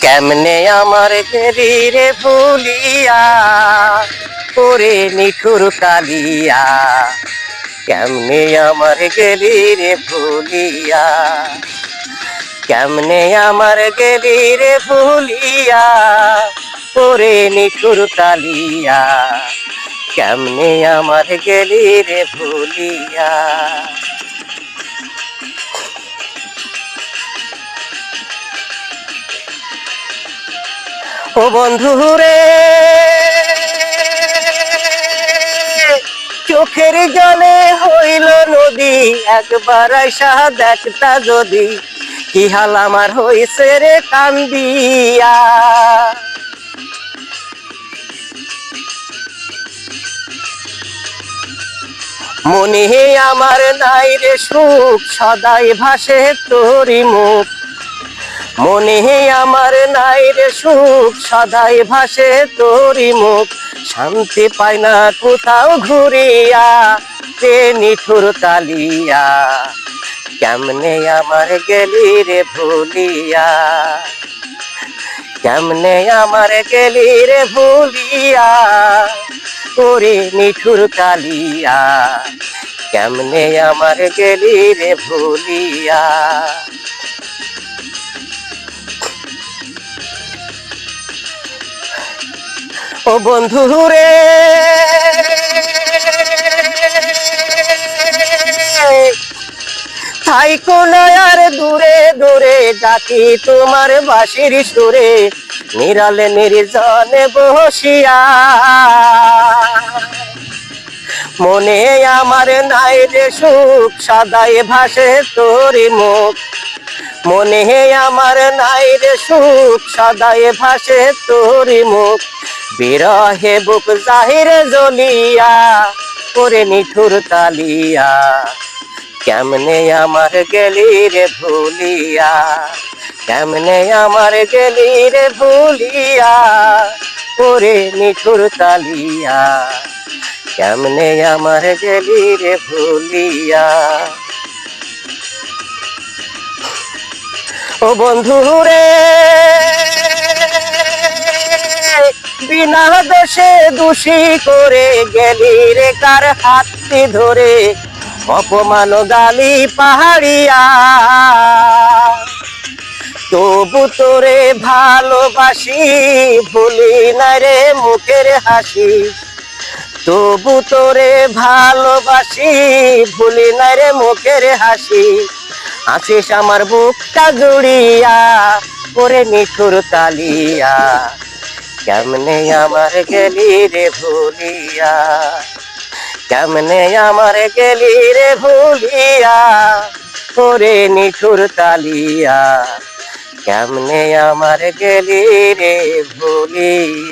কেমনে আমার গেলি রে ভুলিয়া, ওরে নিঠুর কালিয়া। কেমনে আমার গেলি রে ভুলিয়া, কেমনে আমার গেলি রে ভুলিয়া, ওরে নিঠুর কালিয়া। কেমনে আমার গেলি রে ভুলিয়া। ও বন্ধু রে, চোখের জলে হইল নদী, একবার আইসা দেখতা যদি, কি হাল আমার হইছে রে কান্দিয়া। মনে আমার নাই রে সুখ, সদাই ভাসে তোরি মুখ। মনে আমার নাই রে সুখ, সদাই ভাসে তোরি মুখ। শান্তি পাই না কোথাও ঘুরিয়া, রে নিঠুর কালিয়া। কেমনে আমার গেলি রে ভুলিয়া, কেমনে আমার গেলি রে ভুলিয়া, ওরে নিঠুর কালিয়া। কেমনে আমার গেলি রে ভুলিয়া। ও বন্ধু রে, থাইকো না আর দূরে দূরে, ডাকি তোমার বাঁশির সুরে, নিরালে নির্জনে বসিয়া। মনে আমার নাই রে সুখ, সদাই ভাসে তোরি মুখ। মনে আমার নাই রে সুখ, সদাই ভাসে তোরি মুখ। বিরহে বুক জাহির জ্বলিয়া, ওরে নিঠুর কালিয়া। কেমনে আমার গেলি রে ভুলিয়া, কেমনে আমার গেলি রে ভুলিয়া, ওরে নিঠুর কালিয়া। কেমনে আমার গেলি রে ভুলিয়া। ও বন্ধু রে, বিনা দোষে দোষী করে গেলি রে কার হাতটি ধরে, অপমান গালি পাহাড়িয়া। তবু তোরে ভালোবাসি, ভুলি না রে মুখের হাসি। তবু তোরে ভালোবাসি, ভুলি না রে মুখের হাসি। আছিস আমার বুকটা জুড়িয়া, ওরে নিঠুর কালিয়া। কেমনে আমার গেলি রে ভুলিয়া, কেমনে আমার গেলি রে ভুলিয়া, ওরে নিঠুর কালিয়া। কেমনে আমার গেলি রে ভুলিয়া।